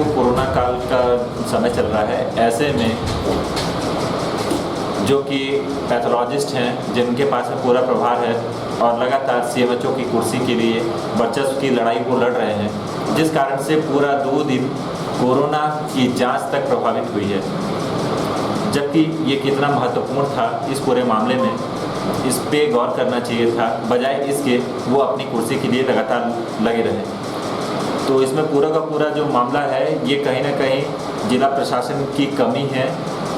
Corona काल का समय चल रहा है, ऐसे में जो कि पैथोलॉजिस्ट हैं जिनके पास में पूरा प्रभार है और लगातार सीएमएचओ की कुर्सी के लिए वर्चस्व की लड़ाई को लड़ रहे हैं, जिस कारण से पूरा 2 दिन कोरोना की जांच तक प्रभावित हुई है। जबकि ये कितना महत्वपूर्ण था इस पूरे मामले में, इस पे गौर करना चाहिए था, बजाय इसके वो अपनी कुर्सी के लिए लगातार लगे रहे। तो इसमें पूरा का पूरा जो मामला है ये कहीं ना कहीं जिला प्रशासन की कमी है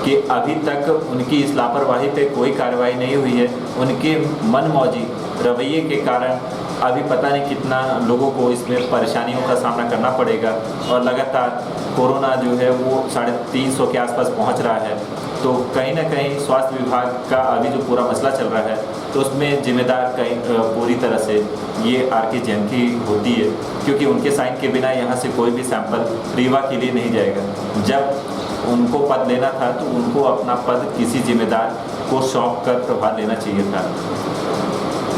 कि अभी तक उनकी इस लापरवाही पे कोई कार्रवाई नहीं हुई है। उनके मनमौजी रवैये के कारण अभी पता नहीं कितना लोगों को इसमें परेशानियों का सामना करना पड़ेगा और लगातार कोरोना जो है वो 350 के आसपास पहुंच रहा है। तो कहीं ना कहीं स्वास्थ्य विभाग का अभी जो पूरा मसला चल रहा है तो उसमें जिम्मेदार कहीं पूरी तरह से ये आर.के. जैन की होती है, क्योंकि उनके साइन के बिना यहाँ से कोई भी सैंपल रीवा के लिए नहीं जाएगा। जब उनको पद लेना था तो उनको अपना पद किसी जिम्मेदार को सौंप कर प्रभार लेना चाहिए था,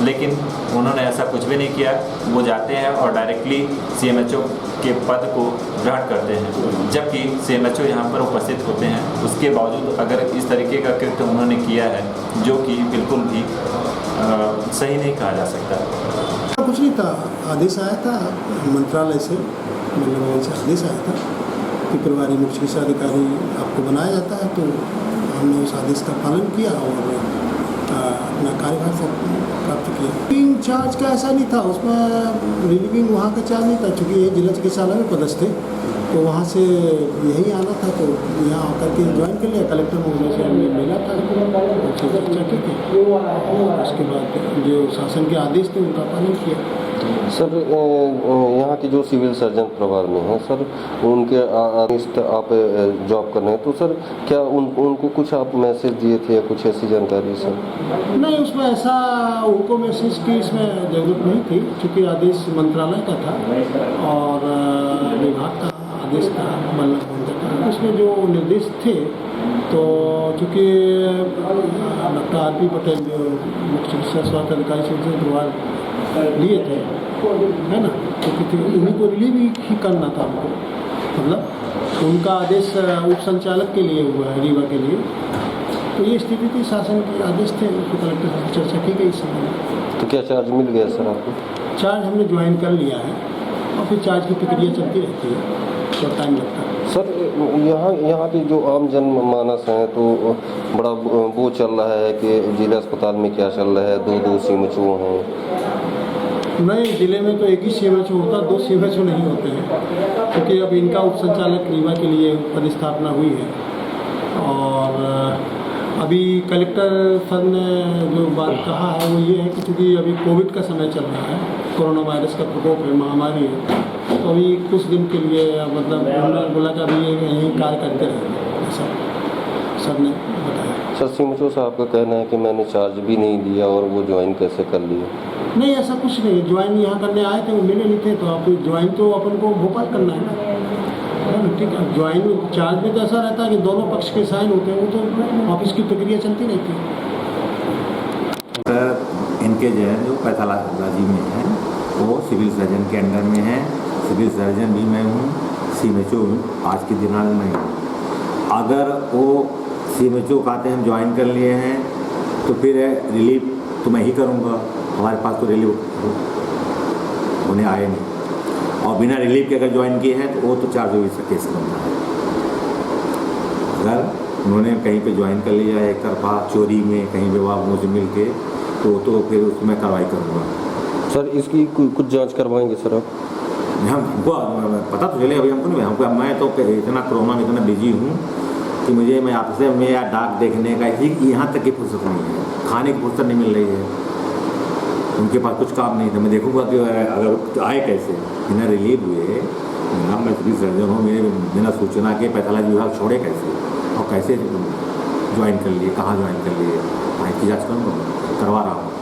लेकिन उन्होंने ऐसा कुछ भी नहीं किया। वो जाते हैं और डायरेक्टली सीएमएचओ के पद को ग्रहण करते हैं, जबकि सीएमएचओ यहाँ पर उपस्थित होते हैं। उसके बावजूद अगर इस तरीके का कृत्य उन्होंने किया है जो कि बिल्कुल भी सही नहीं कहा जा सकता। कुछ नहीं था, आदेश आया था मंत्रालय से, मतलब से आदेश आया था कि प्रभारी मुख्य चिकित्सा अधिकारी आपको बनाया जाता है, तो हमने उस आदेश का पालन किया और अपना कार्यभार प्राप्त किया। इंचार्ज का ऐसा नहीं था, उसमें रिलीविंग वहाँ का चार्ज नहीं था, चूँकि ये जिला चिकित्सालय में पदस्थ थे तो वहाँ से यही आना था, तो यहाँ आकर के ज्वाइन कर लिया। कलेक्टर महोदय से हमने मिला था, चर्चा की थी, उसके बाद जो शासन के आदेश थे उनका पालन किया। सर, यहाँ के जो सिविल सर्जन प्रभार में हैं सर, उनके आप जॉब कर रहे हैं, तो सर क्या उनको कुछ आप मैसेज दिए थे या कुछ ऐसी जानकारी सर? नहीं, उसमें ऐसा उनको मैसेज की इसमें ज़रूरत नहीं थी, क्योंकि आदेश मंत्रालय का था और विभाग का आदेश था, मतलब उसमें जो निर्देश थे। तो चूँकि डॉक्टर आर.पी. पटेल जो मुख्य चिकित्सा स्वास्थ्य अधिकारी से प्रभार लिए थे, है ना, क्योंकि उन्हीं को रिलीव ही करना था हमको, मतलब उनका आदेश उप संचालक के लिए हुआ है रीवा के लिए। तो ये स्थिति थी, शासन के आदेश थे, उसको कलेक्टर से चर्चा की गई इस समय। तो क्या चार्ज मिल गया सर आपको? चार्ज हमने ज्वाइन कर लिया है और फिर चार्ज की प्रक्रिया चलती रहती है, तो टाइम लगता है। सर, यहाँ की जो आम जन मानस हैं तो बड़ा वो चल रहा है कि जिला अस्पताल में क्या चल रहा है, 2 सीएमएचओ हैं। नहीं, जिले में तो एक ही सीएमएचओ होता, 2 सीएमएचओ नहीं होते हैं, क्योंकि अब इनका उप संचालक रीवा के लिए पदस्थापना हुई है। और अभी कलेक्टर सर ने जो बात कहा है वो ये है कि चूँकि अभी कोविड का समय चल रहा है, कोरोना वायरस का प्रकोप है, महामारी है, तो अभी कुछ दिन के लिए मतलब उन्होंने बोला कि अभी यही कार्य करते रहेंगे, ऐसा सर ने बताया। सर, सीएमएचओ साहब का कहना है कि मैंने चार्ज भी नहीं दिया और वो ज्वाइन कैसे कर लिए? नहीं, ऐसा कुछ नहीं। ज्वाइन यहाँ करने आए थे, वो मिले नहीं थे, तो आप ज्वाइन तो अपन को भोपाल करना है ना, ठीक है। ज्वाइन चार्ज में तो ऐसा रहता है कि दोनों पक्ष के साइन होते हैं, वो तो ऑफिस की प्रक्रिया चलती रहती है। सर, इनके जो है जो पैथोलॉजी में है वो सिविल सर्जन के अंडर में है। सिविल सर्जन भी मैं हूँ, सीएमएचओ आज के दिनांक में हूँ। अगर वो सीएमएचओ कहते हैं ज्वाइन कर लिए हैं तो फिर रिलीव तो मैं ही करूँगा, हमारे पास तो रिलीव होने आए नहीं, और बिना रिलीव के अगर ज्वाइन किए हैं तो वो तो 420 का केस बनता है। अगर उन्होंने कहीं पे ज्वाइन कर लिया है एक तरफा चोरी में, कहीं विवाह से मिल के, तो फिर उसमें कार्रवाई करूँगा। सर, इसकी कुछ जांच करवाएंगे सर आप? हमको पता तो चले, अभी हमको नहीं, हमको मैं तो इतना कोरोना में इतना बिजी हूँ कि मुझे मैं आपसे मेरा डाक देखने का ही यहाँ तक की फुर्सत नहीं है, खाने की फुर्सत नहीं मिल रही है। उनके पास कुछ काम नहीं था, मैं देखूँगा कि अगर आए कैसे, बिना रिलीव हुए ना मैं सिविल सर्जन हूँ, मेरे बिना सूचना के पैथोलॉजी विभाग छोड़े कैसे और कैसे ज्वाइन कर लिए, कहाँ ज्वाइन कर लिए, की जाँच करवा रहा हूँ।